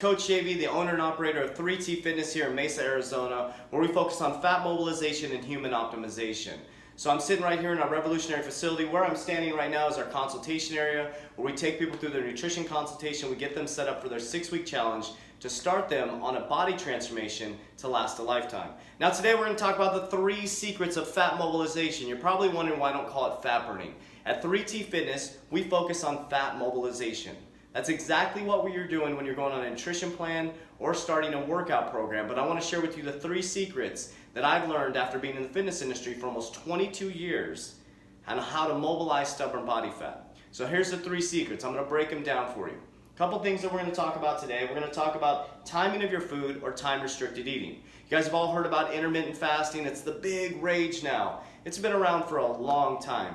Coach JV, the owner and operator of 3T Fitness here in Mesa, Arizona, where we focus on fat mobilization and human optimization. So I'm sitting right here in our revolutionary facility. Where I'm standing right now is our consultation area, where we take people through their nutrition consultation. We get them set up for their 6-week challenge to start them on a body transformation to last a lifetime. Now today we're going to talk about the 3 secrets of fat mobilization. You're probably wondering why I don't call it fat burning. At 3T Fitness, we focus on fat mobilization. That's exactly what you're doing when you're going on a nutrition plan or starting a workout program. But I want to share with you the 3 secrets that I've learned after being in the fitness industry for almost 22 years on how to mobilize stubborn body fat. So here's the 3 secrets. I'm going to break them down for you. A couple things that we're going to talk about today. We're going to talk about timing of your food or time-restricted eating. You guys have all heard about intermittent fasting. It's the big rage now. It's been around for a long time.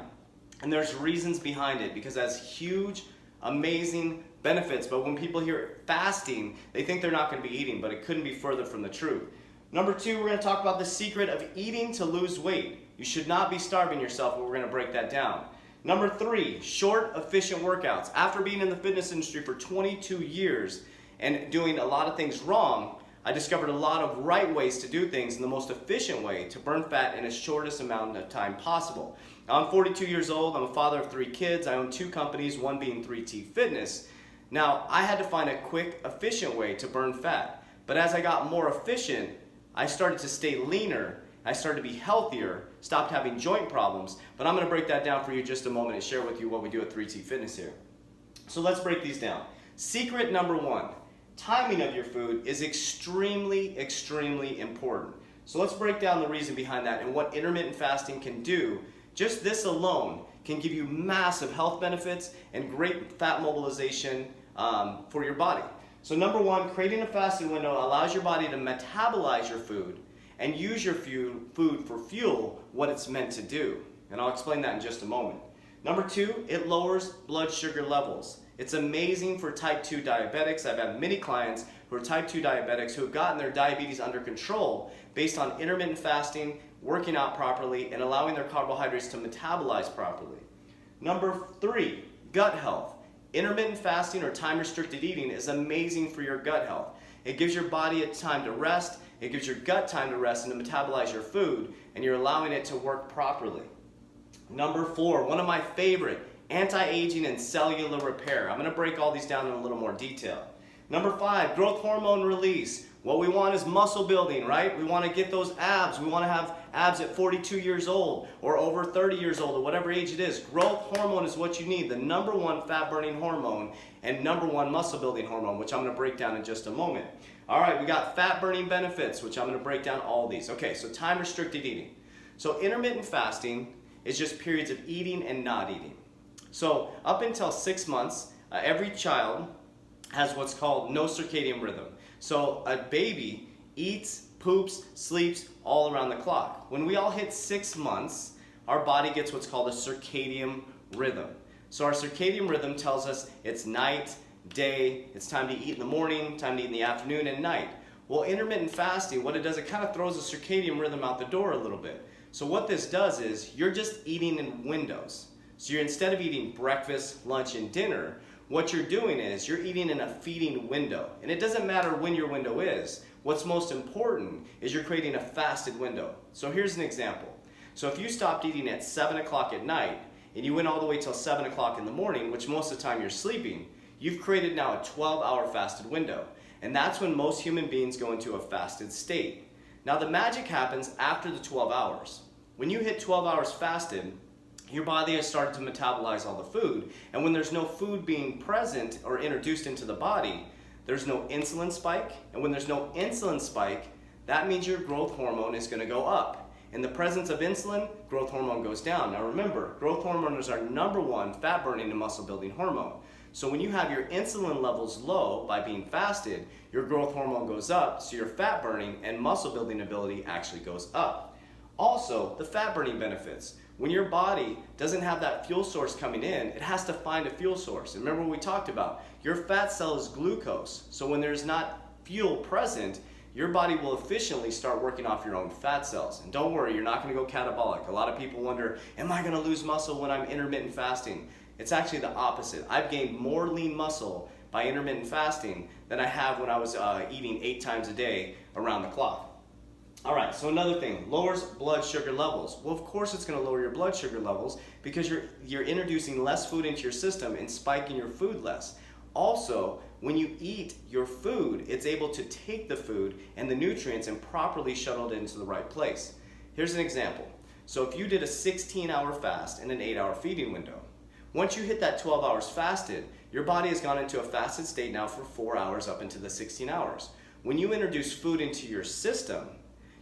And there's reasons behind it because it has huge, amazing benefits, but when people hear fasting, they think they're not going to be eating, but it couldn't be further from the truth. Number 2, we're going to talk about the secret of eating to lose weight. You should not be starving yourself, but we're going to break that down. Number 3, short, efficient workouts. After being in the fitness industry for 22 years and doing a lot of things wrong, I discovered a lot of right ways to do things in the most efficient way to burn fat in the shortest amount of time possible. Now, I'm 42 years old. I'm a father of 3 kids. I own 2 companies, one being 3T Fitness. Now, I had to find a quick, efficient way to burn fat. But as I got more efficient, I started to stay leaner. I started to be healthier, stopped having joint problems. But I'm going to break that down for you in just a moment and share with you what we do at 3T Fitness here. So let's break these down. Secret number 1, timing of your food is extremely, extremely important. So let's break down the reason behind that and what intermittent fasting can do. Just this alone can give you massive health benefits and great fat mobilization for your body. So number 1, creating a fasted window allows your body to metabolize your food and use your food for fuel, what it's meant to do. And I'll explain that in just a moment. Number 2, it lowers blood sugar levels. It's amazing for type 2 diabetics. I've had many clients who are type 2 diabetics who have gotten their diabetes under control based on intermittent fasting, working out properly, and allowing their carbohydrates to metabolize properly. Number 3, gut health. Intermittent fasting or time-restricted eating is amazing for your gut health. It gives your body a time to rest, it gives your gut time to rest and to metabolize your food, and you're allowing it to work properly. Number 4, one of my favorite, anti-aging and cellular repair. I'm going to break all these down in a little more detail. Number 5, growth hormone release. What we want is muscle building, right? We want to get those abs. We want to have abs at 42 years old or over 30 years old or whatever age it is. Growth hormone is what you need, the number 1 fat burning hormone and number 1 muscle building hormone, which I'm going to break down in just a moment. All right, we got fat burning benefits, which I'm going to break down all these. Okay, so time restricted eating. So intermittent fasting is just periods of eating and not eating. So up until 6 months, every child has what's called no circadian rhythm. So a baby eats, poops, sleeps all around the clock. When we all hit 6 months, our body gets what's called a circadian rhythm. So our circadian rhythm tells us it's night, day, it's time to eat in the morning, time to eat in the afternoon and night. Well, intermittent fasting, what it does, it kind of throws the circadian rhythm out the door a little bit. So what this does is you're just eating in windows. So you're, instead of eating breakfast, lunch, and dinner, what you're doing is you're eating in a feeding window. And it doesn't matter when your window is. What's most important is you're creating a fasted window. So here's an example. So if you stopped eating at 7 o'clock at night and you went all the way till 7 o'clock in the morning, which most of the time you're sleeping, you've created now a 12-hour fasted window. And that's when most human beings go into a fasted state. Now the magic happens after the 12 hours. When you hit 12 hours fasted, your body has started to metabolize all the food. And when there's no food being present or introduced into the body, there's no insulin spike. And when there's no insulin spike, that means your growth hormone is going to go up. In the presence of insulin, growth hormone goes down. Now remember, growth hormone is our number 1 fat burning and muscle building hormone. So when you have your insulin levels low by being fasted, your growth hormone goes up, so your fat burning and muscle building ability actually goes up. Also, the fat burning benefits. When your body doesn't have that fuel source coming in, it has to find a fuel source. And remember what we talked about, your fat cell is glucose. So when there's not fuel present, your body will efficiently start working off your own fat cells. And don't worry, you're not going to go catabolic. A lot of people wonder, am I going to lose muscle when I'm intermittent fasting? It's actually the opposite. I've gained more lean muscle by intermittent fasting than I have when I was eating 8 times a day around the clock. All right, so another thing, lowers blood sugar levels. Well, of course it's going to lower your blood sugar levels because you're introducing less food into your system and spiking your food less. Also, when you eat your food, it's able to take the food and the nutrients and properly shuttle it into the right place. Here's an example. So if you did a 16-hour fast and an 8-hour feeding window, once you hit that 12 hours fasted, your body has gone into a fasted state now for 4 hours up into the 16 hours. When you introduce food into your system,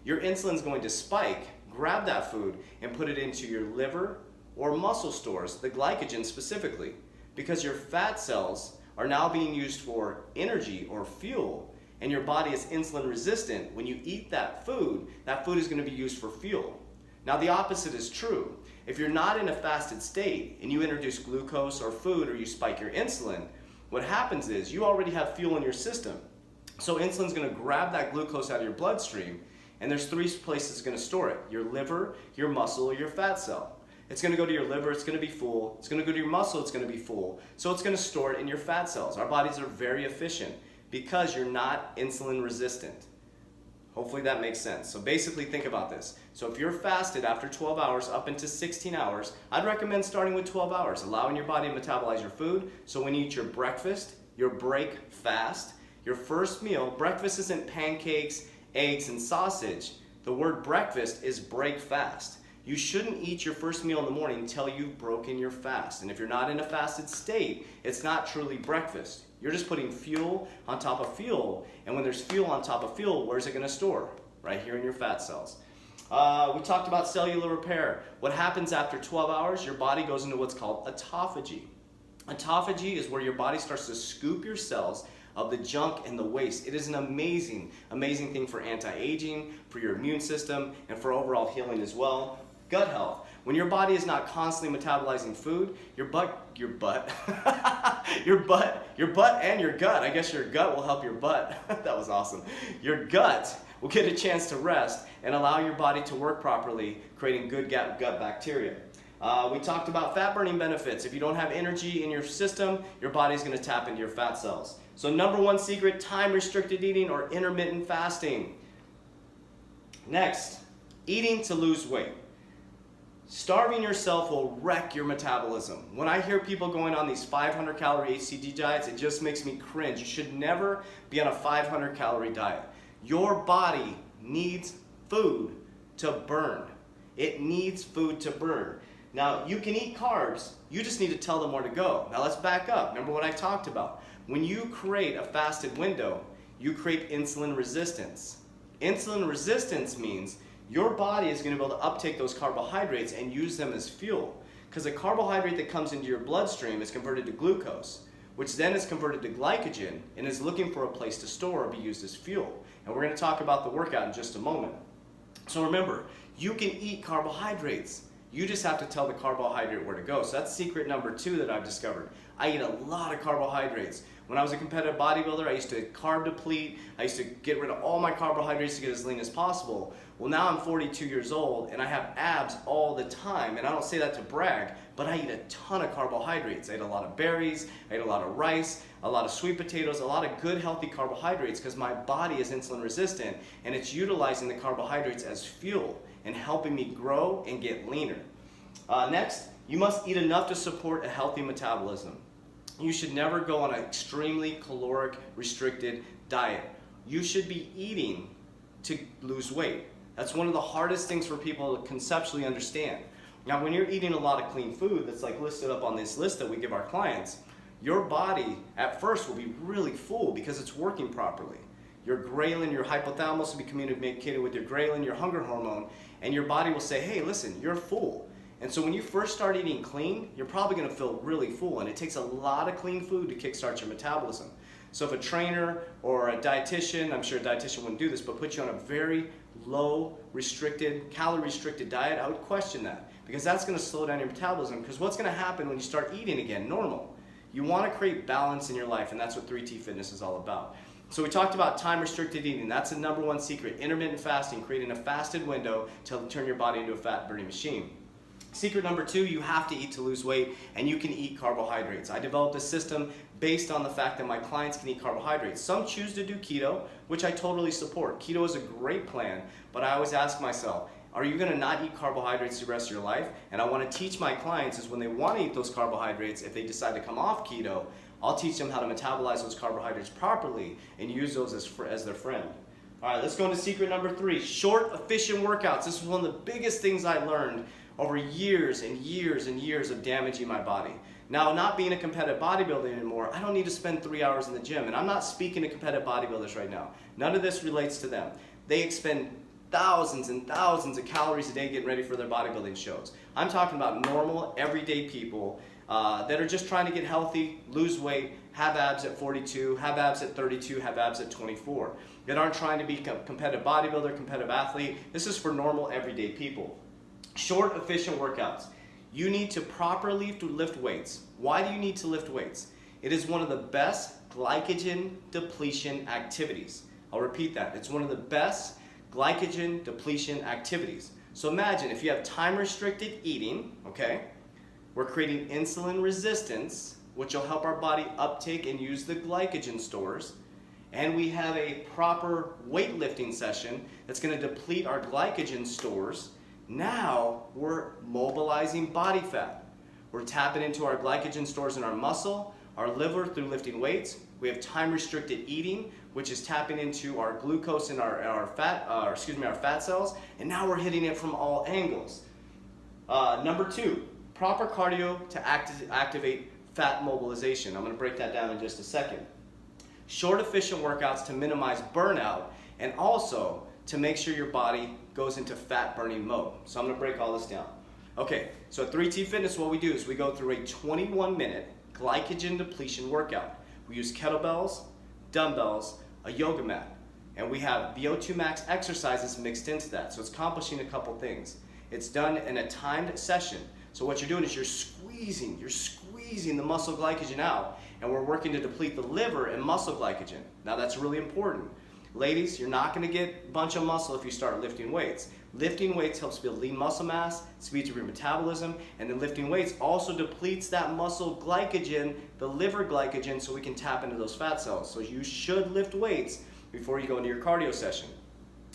your insulin is going to spike, grab that food, and put it into your liver or muscle stores, the glycogen specifically, because your fat cells are now being used for energy or fuel, and your body is insulin resistant. When you eat that food is going to be used for fuel. Now the opposite is true. If you're not in a fasted state and you introduce glucose or food or you spike your insulin, what happens is you already have fuel in your system. So insulin's going to grab that glucose out of your bloodstream, and there's 3 places it's going to store it: your liver, your muscle, or your fat cell. It's going to go to your liver, it's going to be full. It's going to go to your muscle, it's going to be full. So it's going to store it in your fat cells. Our bodies are very efficient because you're not insulin resistant. Hopefully that makes sense. So basically think about this. So if you're fasted after 12 hours up into 16 hours, I'd recommend starting with 12 hours, allowing your body to metabolize your food. So when you eat your breakfast, your break fast, your first meal, breakfast isn't pancakes, eggs, and sausage. The word breakfast is break fast. You shouldn't eat your first meal in the morning until you've broken your fast. And if you're not in a fasted state, it's not truly breakfast. You're just putting fuel on top of fuel. And when there's fuel on top of fuel, where's it going to store? Right here in your fat cells. We talked about cellular repair. What happens after 12 hours? Your body goes into what's called autophagy. Autophagy is where your body starts to scoop your cells of the junk and the waste. It is an amazing, amazing thing for anti-aging, for your immune system, and for overall healing as well. Gut health. When your body is not constantly metabolizing food, your butt and your gut, I guess your gut will help your butt. That was awesome. Your gut will get a chance to rest and allow your body to work properly, creating good gut bacteria. We talked about fat burning benefits. If you don't have energy in your system, your body's going to tap into your fat cells. So number 1 secret, time restricted eating or intermittent fasting. Next, eating to lose weight. Starving yourself will wreck your metabolism. When I hear people going on these 500 calorie HCG diets, it just makes me cringe. You should never be on a 500 calorie diet. Your body needs food to burn. It needs food to burn. Now, you can eat carbs, you just need to tell them where to go. Now let's back up. Remember what I talked about. When you create a fasted window, you create insulin resistance. Insulin resistance means your body is going to be able to uptake those carbohydrates and use them as fuel. Because a carbohydrate that comes into your bloodstream is converted to glucose, which then is converted to glycogen and is looking for a place to store or be used as fuel. And we're going to talk about the workout in just a moment. So remember, you can eat carbohydrates. You just have to tell the carbohydrate where to go. So that's secret number 2 that I've discovered. I eat a lot of carbohydrates. When I was a competitive bodybuilder, I used to carb deplete. I used to get rid of all my carbohydrates to get as lean as possible. Well, now I'm 42 years old and I have abs all the time. And I don't say that to brag, but I eat a ton of carbohydrates. I ate a lot of berries, I ate a lot of rice, a lot of sweet potatoes, a lot of good healthy carbohydrates because my body is insulin resistant and it's utilizing the carbohydrates as fuel and helping me grow and get leaner. Next, you must eat enough to support a healthy metabolism. You should never go on an extremely caloric restricted diet. You should be eating to lose weight. That's one of the hardest things for people to conceptually understand. Now, when you're eating a lot of clean food that's like listed up on this list that we give our clients, your body at first will be really full because it's working properly. Your ghrelin, your hypothalamus will be communicated with your ghrelin, your hunger hormone, and your body will say, hey, listen, you're full. And so when you first start eating clean, you're probably going to feel really full, and it takes a lot of clean food to kickstart your metabolism. So if a trainer or a dietitian, I'm sure a dietitian wouldn't do this, but put you on a very low restricted, calorie restricted diet, I would question that because that's going to slow down your metabolism. Because what's going to happen when you start eating again normal? You want to create balance in your life, and that's what 3T Fitness is all about. So we talked about time restricted eating. That's the number 1 secret. Intermittent fasting, creating a fasted window to turn your body into a fat burning machine. Secret number 2, you have to eat to lose weight, and you can eat carbohydrates. I developed a system based on the fact that my clients can eat carbohydrates. Some choose to do keto, which I totally support. Keto is a great plan, but I always ask myself, are you going to not eat carbohydrates the rest of your life? And I want to teach my clients is when they want to eat those carbohydrates, if they decide to come off keto, I'll teach them how to metabolize those carbohydrates properly and use those as their friend. All right, let's go into secret number 3, short, efficient workouts. This is one of the biggest things I learned over years and years and years of damaging my body. Now, not being a competitive bodybuilder anymore, I don't need to spend 3 hours in the gym. And I'm not speaking to competitive bodybuilders right now. None of this relates to them. They expend thousands and thousands of calories a day getting ready for their bodybuilding shows. I'm talking about normal, everyday people that are just trying to get healthy, lose weight, have abs at 42, have abs at 32, have abs at 24. That aren't trying to be a competitive bodybuilder, competitive athlete. This is for normal, everyday people. Short, efficient workouts. You need to properly lift weights. Why do you need to lift weights? It is one of the best glycogen depletion activities. I'll repeat that. It's one of the best glycogen depletion activities. So imagine if you have time-restricted eating, okay? We're creating insulin resistance, which will help our body uptake and use the glycogen stores. And we have a proper weightlifting session that's going to deplete our glycogen stores. Now we're mobilizing body fat. We're tapping into our glycogen stores in our muscle, our liver through lifting weights. We have time-restricted eating, which is tapping into our glucose in our fat cells. And now we're hitting it from all angles. Number 2, proper cardio to activate fat mobilization. I'm going to break that down in just a second. Short, efficient workouts to minimize burnout and also to make sure your body goes into fat burning mode. So I'm going to break all this down. Okay, so at 3T Fitness, what we do is we go through a 21-minute glycogen depletion workout. We use kettlebells, dumbbells, a yoga mat, and we have VO2 max exercises mixed into that. So it's accomplishing a couple things. It's done in a timed session. So what you're doing is you're squeezing the muscle glycogen out, and we're working to deplete the liver and muscle glycogen. Now that's really important. Ladies, you're not going to get a bunch of muscle if you start lifting weights. Lifting weights helps build lean muscle mass, speeds up your metabolism, and then lifting weights also depletes that muscle glycogen, the liver glycogen, so we can tap into those fat cells. So you should lift weights before you go into your cardio session.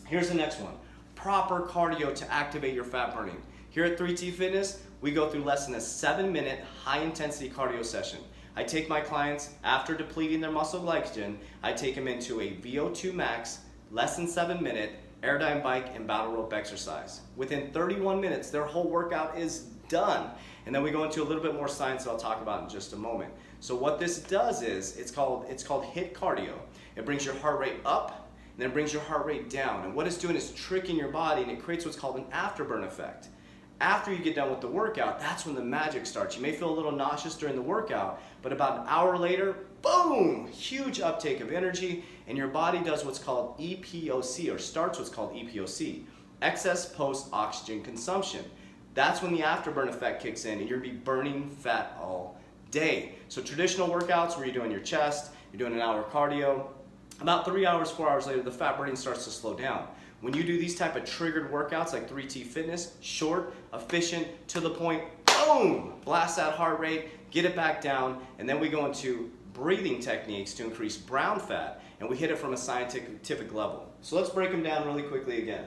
Here's the next one. Proper cardio to activate your fat burning. Here at 3T Fitness, we go through less than a 7-minute high-intensity cardio session. I take my clients, after depleting their muscle glycogen, I take them into a VO2 max, less than 7-minute, airdyne bike and battle rope exercise. Within 31 minutes, their whole workout is done. And then we go into a little bit more science that I'll talk about in just a moment. So what this does is, it's called HIIT cardio. It brings your heart rate up, and then it brings your heart rate down. And what it's doing is tricking your body, and it creates what's called an afterburn effect. After you get done with the workout, that's when the magic starts. You may feel a little nauseous during the workout, but about an hour later, boom, huge uptake of energy, and your body does what's called EPOC, or starts what's called EPOC, excess post-oxygen consumption. That's when the afterburn effect kicks in, and you're gonna be burning fat all day. So traditional workouts where you're doing your chest, you're doing an hour cardio, about 3 hours, 4 hours later, the fat burning starts to slow down. When you do these type of triggered workouts like 3T Fitness, short, efficient, to the point, boom, blast that heart rate, get it back down, and then we go into breathing techniques to increase brown fat, and we hit it from a scientific level. So let's break them down really quickly again.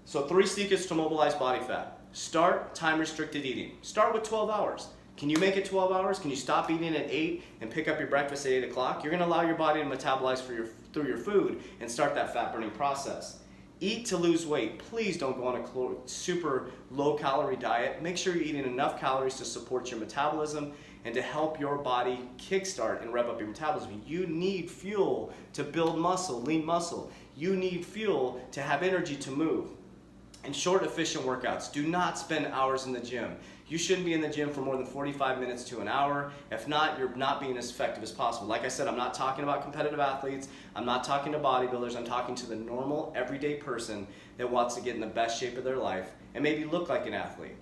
So 3 secrets to mobilize body fat. Start time-restricted eating. Start with 12 hours. Can you make it 12 hours? Can you stop eating at 8 and pick up your breakfast at 8 o'clock? You're gonna allow your body to metabolize through your food and start that fat burning process. Eat to lose weight. Please don't go on a super low calorie diet. Make sure you're eating enough calories to support your metabolism and to help your body kickstart and rev up your metabolism. You need fuel to build muscle, lean muscle. You need fuel to have energy to move. And short, efficient workouts. Do not spend hours in the gym. You shouldn't be in the gym for more than 45 minutes to an hour. If not, you're not being as effective as possible. Like I said, I'm not talking about competitive athletes. I'm not talking to bodybuilders. I'm talking to the normal, everyday person that wants to get in the best shape of their life and maybe look like an athlete.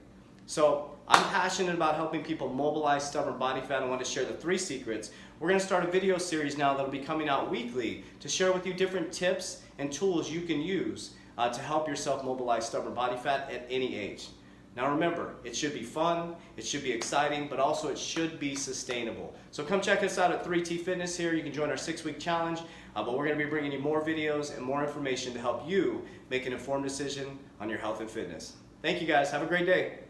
So I'm passionate about helping people mobilize stubborn body fat. I want to share the 3 secrets. We're going to start a video series now that'll be coming out weekly to share with you different tips and tools you can use to help yourself mobilize stubborn body fat at any age. Now remember, it should be fun, it should be exciting, but also it should be sustainable. So come check us out at 3T Fitness here. You can join our 6-week challenge, but we're going to be bringing you more videos and more information to help you make an informed decision on your health and fitness. Thank you guys. Have a great day.